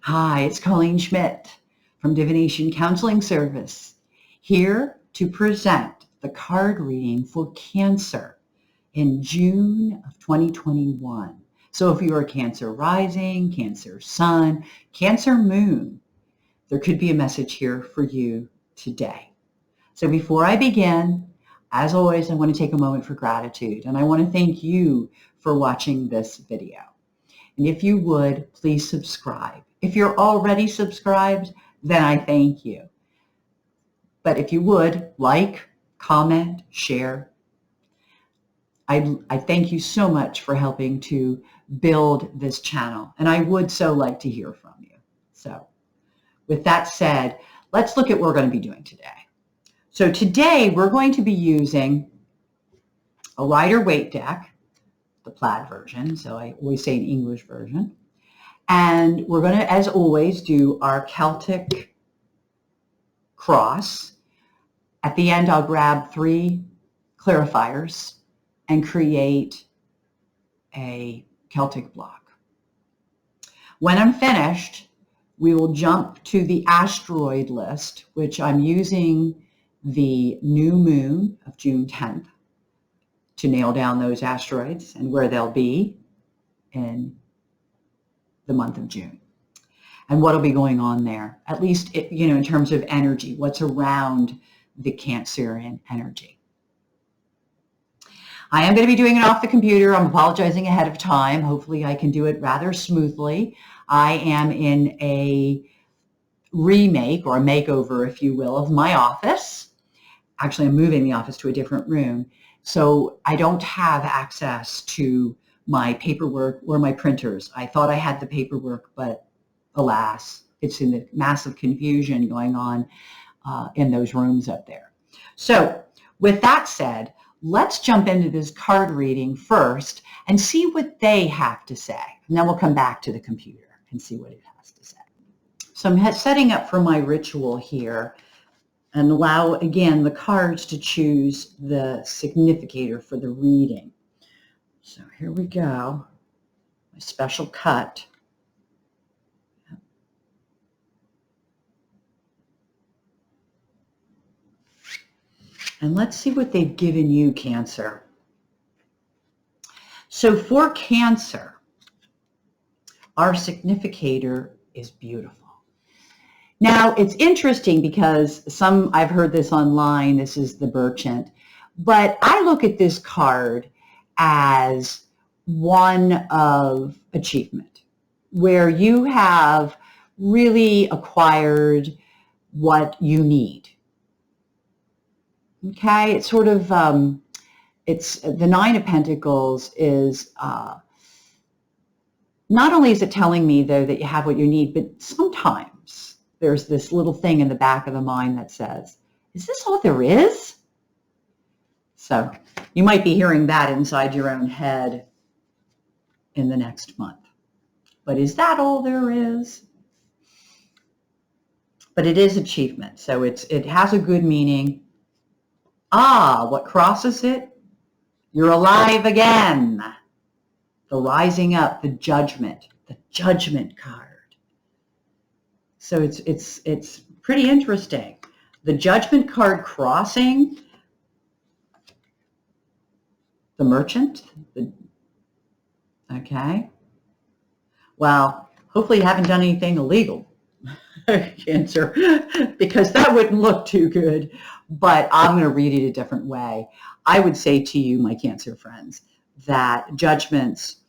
Hi, it's Colleen Schmidt from Divination Counseling Service, here to present the card reading for Cancer in June of 2021. So if you're a Cancer rising, Cancer sun, Cancer moon, there could be a message here for you today. So before I begin, as always, I want to take a moment for gratitude, and I want to thank you for watching this video. And if you would, please subscribe. If you're already subscribed, then I thank you. But if you would, like, comment, share. I thank you so much for helping to build this channel, and I would so like to hear from you. So with that said, let's look at what we're going to be doing today. So today we're going to be using a Rider Waite Deck, the plaid version, so I always say an English version. And we're going to, as always, do our Celtic cross. At the end, I'll grab 3 clarifiers and create a Celtic block. When I'm finished, we will jump to the asteroid list, which I'm using the new moon of June 10th to nail down those asteroids and where they'll be in the month of June and what will be going on there, at least in terms of energy, what's around the Cancerian energy. I am going to be doing it off the computer. I'm apologizing ahead of time. Hopefully I can do it rather smoothly. I am in a remake or a makeover, if you will, of my office. Actually, I'm moving the office to a different room, so I don't have access to my paperwork or my printers. I thought I had the paperwork, but alas, it's in the massive confusion going on in those rooms up there. So with that said, let's jump into this card reading first and see what they have to say. And then we'll come back to the computer and see what it has to say. So I'm setting up for my ritual here and allow, again, the cards to choose the significator for the reading. So here we go, my special cut. And let's see what they've given you, Cancer. So for Cancer, our significator is beautiful. Now, it's interesting because I've heard this online, this is the Merchant, but I look at this card as one of achievement, where you have really acquired what you need. Okay, it's sort of, it's the 9 of Pentacles is, not only is it telling me, though, that you have what you need, but sometimes there's this little thing in the back of the mind that says, is this all there is? So you might be hearing that inside your own head in the next month. But is that all there is? But it is achievement, so it has a good meaning. What crosses it? You're alive again. The rising up, the judgment card. So it's pretty interesting. The Judgment card crossing the Merchant. Okay. Well, hopefully you haven't done anything illegal, Cancer, because that wouldn't look too good. But I'm going to read it a different way. I would say to you, my Cancer friends, that judgments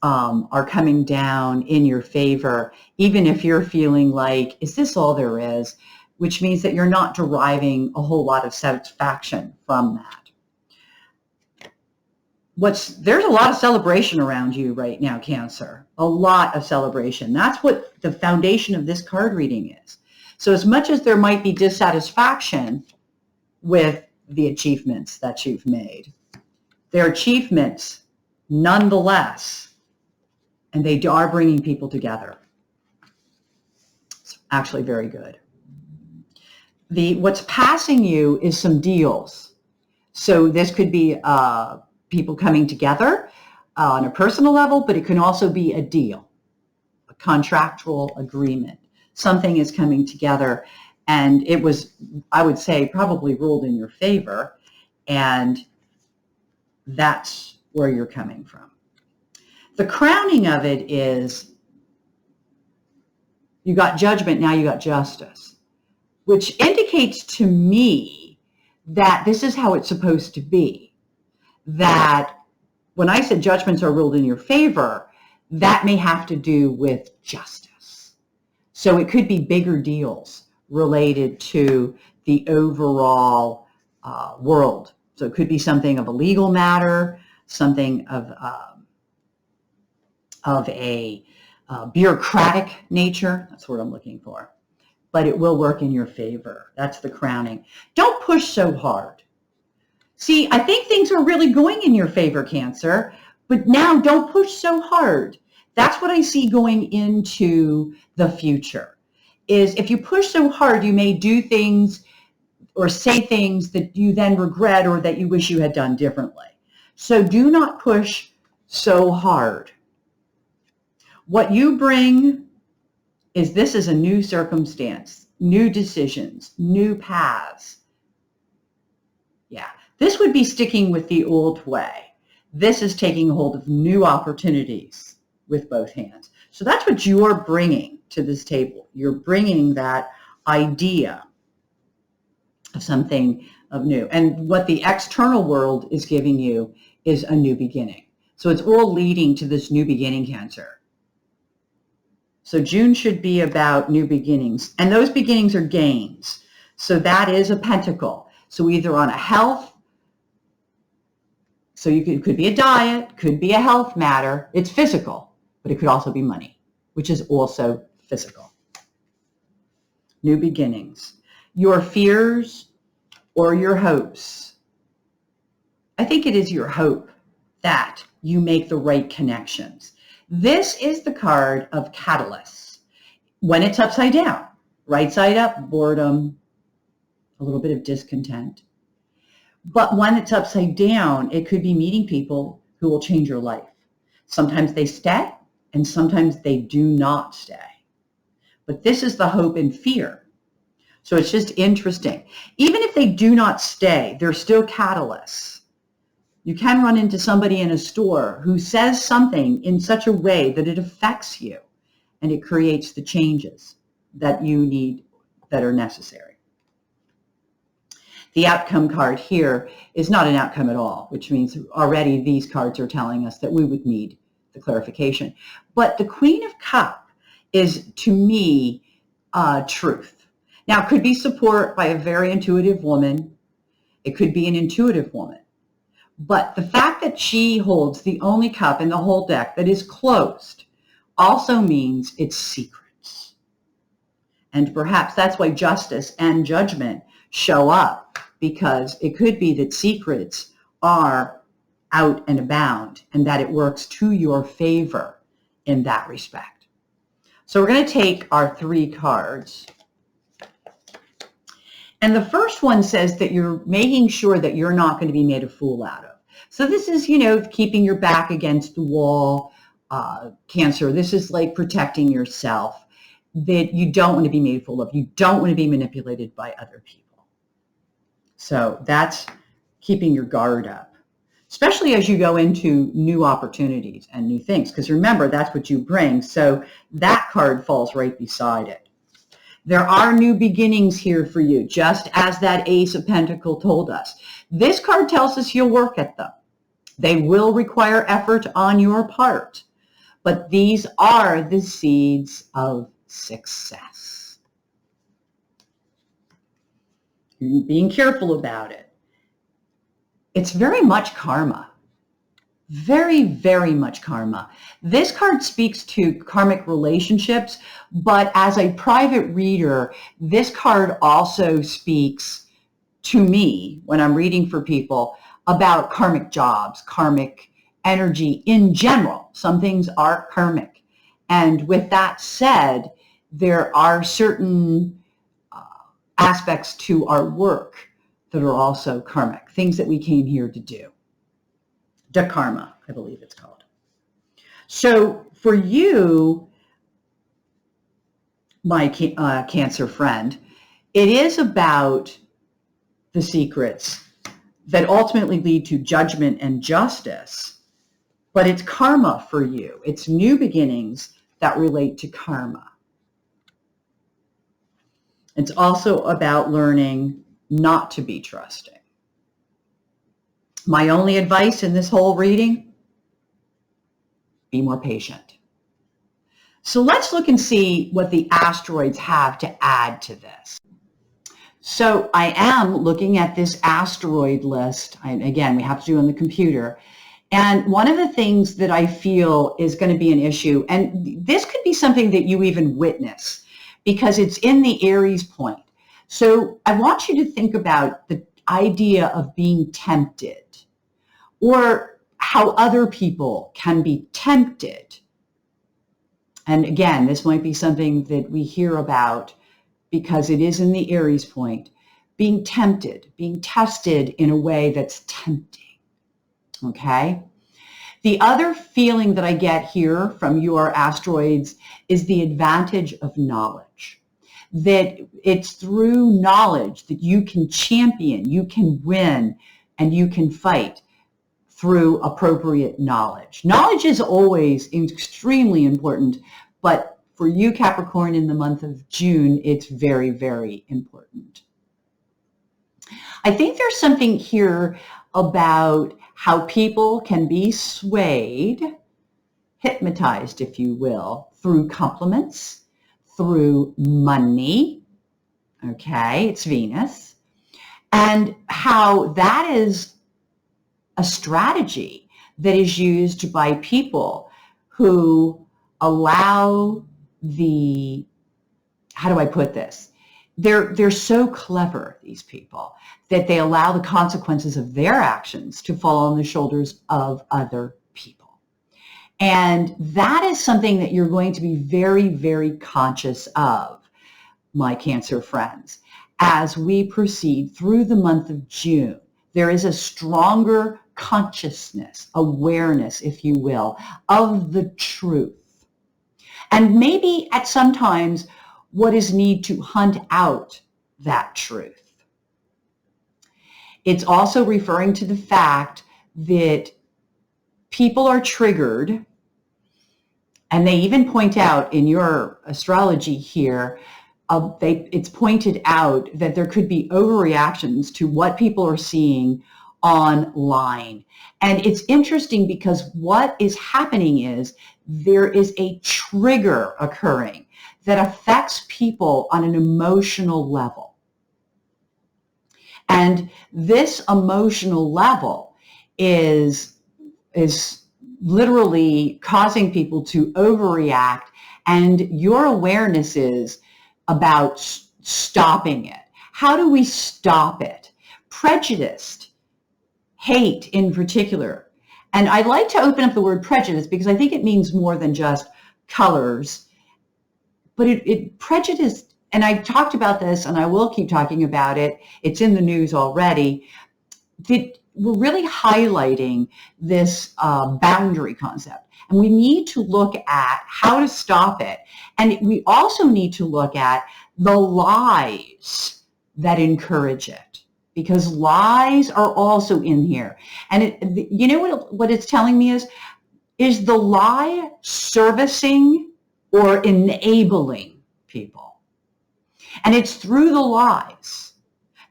are coming down in your favor, even if you're feeling like, is this all there is? Which means that you're not deriving a whole lot of satisfaction from that. There's a lot of celebration around you right now, Cancer. A lot of celebration. That's what the foundation of this card reading is. So as much as there might be dissatisfaction with the achievements that you've made, they're achievements nonetheless, and they are bringing people together. It's actually very good. What's passing you is some deals. So this could be people coming together on a personal level, but it can also be a deal, a contractual agreement. Something is coming together, and it was, I would say, probably ruled in your favor, and that's where you're coming from. The crowning of it is you got judgment, now you got justice, which indicates to me that this is how it's supposed to be. That when I said judgments are ruled in your favor, that may have to do with justice. So it could be bigger deals related to the overall world. So it could be something of a legal matter, something of a bureaucratic nature. That's what I'm looking for. But it will work in your favor. That's the crowning. Don't push so hard. See, I think things are really going in your favor, Cancer, but now don't push so hard. That's what I see going into the future, is if you push so hard, you may do things or say things that you then regret or that you wish you had done differently. So do not push so hard. What you bring is this is a new circumstance, new decisions, new paths. Yeah, this would be sticking with the old way. This is taking hold of new opportunities with both hands. So that's what you're bringing to this table. You're bringing that idea of something of new. And what the external world is giving you is a new beginning. So it's all leading to this new beginning, Cancer. So June should be about new beginnings. And those beginnings are gains. So that is a pentacle. So either on a health, so it could be a diet, could be a health matter. It's physical, but it could also be money, which is also physical. New beginnings. Your fears or your hopes. I think it is your hope that you make the right connections. This is the card of catalysts. When it's upside down, right side up, boredom, a little bit of discontent. But when it's upside down, it could be meeting people who will change your life. Sometimes they stay, and sometimes they do not stay. But this is the hope and fear. So it's just interesting. Even if they do not stay, they're still catalysts. You can run into somebody in a store who says something in such a way that it affects you, and it creates the changes that you need, that are necessary. The outcome card here is not an outcome at all, which means already these cards are telling us that we would need the clarification. But the Queen of Cups is, to me, truth. Now, it could be support by a very intuitive woman. It could be an intuitive woman. But the fact that she holds the only cup in the whole deck that is closed also means it's secrets. And perhaps that's why justice and judgment show up, because it could be that secrets are out and abound and that it works to your favor in that respect. So we're going to take our 3 cards. And the first one says that you're making sure that you're not going to be made a fool out of. So this is, keeping your back against the wall, Cancer. This is like protecting yourself, that you don't want to be made a fool of. You don't want to be manipulated by other people. So that's keeping your guard up, especially as you go into new opportunities and new things. Because remember, that's what you bring. So that card falls right beside it. There are new beginnings here for you, just as that Ace of Pentacles told us. This card tells us you'll work at them. They will require effort on your part, but these are the seeds of success. You're being careful about it. It's very much karma. Very, very much karma. This card speaks to karmic relationships, but as a private reader, this card also speaks to me when I'm reading for people about karmic jobs, karmic energy in general. Some things are karmic. And with that said, there are certain aspects to our work that are also karmic, things that we came here to do. Karma, I believe it's called. So for you, my Cancer friend. It is about the secrets that ultimately lead to judgment and justice, but it's karma for you. It's new beginnings that relate to karma. It's also about learning not to be trusting. My only advice in this whole reading, be more patient. So let's look and see what the asteroids have to add to this. So I am looking at this asteroid list. Again, we have to do it on the computer. And one of the things that I feel is going to be an issue, and this could be something that you even witness because it's in the Aries point. So I want you to think about the idea of being tempted or how other people can be tempted. And again, this might be something that we hear about because it is in the Aries point, being tempted, being tested in a way that's tempting, okay? The other feeling that I get here from your asteroids is the advantage of knowledge, that it's through knowledge that you can champion, you can win, and you can fight through appropriate knowledge. Knowledge is always extremely important, but for you, Capricorn, in the month of June, it's very, very important. I think there's something here about how people can be swayed, hypnotized, if you will, through compliments, through money, okay, it's Venus, and how that is a strategy that is used by people who allow the, how do I put this? They're so clever, these people, that they allow the consequences of their actions to fall on the shoulders of other people. And that is something that you're going to be very, very conscious of, my Cancer friends, as we proceed through the month of June. There is a stronger consciousness, awareness, if you will, of the truth. And maybe at some times what is need to hunt out that truth. It's also referring to the fact that people are triggered, and they even point out in your astrology here, it's pointed out that there could be overreactions to what people are seeing online. And it's interesting because what is happening is there is a trigger occurring that affects people on an emotional level. And this emotional level is literally causing people to overreact, and your awareness is about stopping it. How do we stop it? Prejudiced, hate in particular. And I like to open up the word prejudice because I think it means more than just colors, but it prejudiced, and I talked about this and I will keep talking about it. It's in the news already. We're really highlighting this boundary concept. And we need to look at how to stop it. And we also need to look at the lies that encourage it, because lies are also in here. And you know what it's telling me is the lie servicing or enabling people? And it's through the lies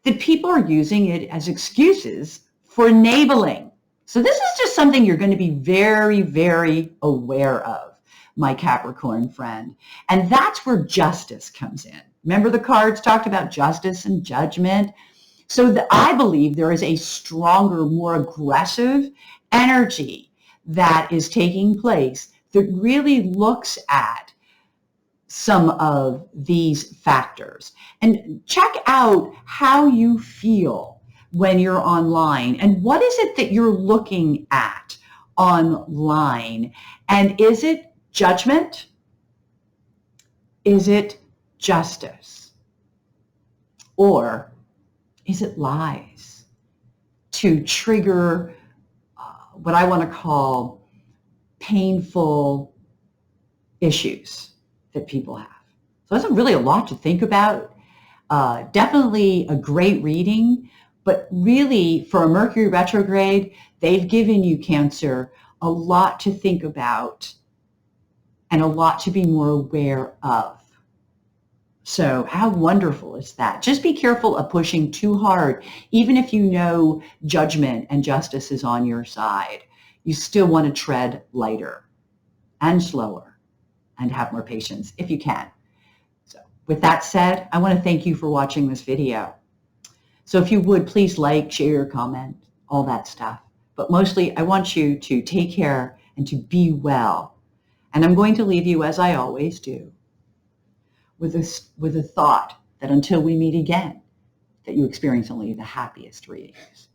that people are using it as excuses for enabling. So this is just something you're going to be very, very aware of, my Capricorn friend. And that's where justice comes in. Remember the cards talked about justice and judgment? So I believe there is a stronger, more aggressive energy that is taking place that really looks at some of these factors. And check out how you feel when you're online, and what is it that you're looking at online, and is it judgment? Is it justice? Or is it lies to trigger what I want to call painful issues that people have? So that's really a lot to think about. Definitely a great reading, but really for a Mercury retrograde, they've given you, Cancer, a lot to think about and a lot to be more aware of. So how wonderful is that? Just be careful of pushing too hard. Even if you know judgment and justice is on your side, you still want to tread lighter and slower and have more patience if you can. So with that said, I want to thank you for watching this video. So if you would, please like, share, comment, all that stuff. But mostly I want you to take care and to be well. And I'm going to leave you, as I always do, with a thought that until we meet again, that you experience only the happiest readings.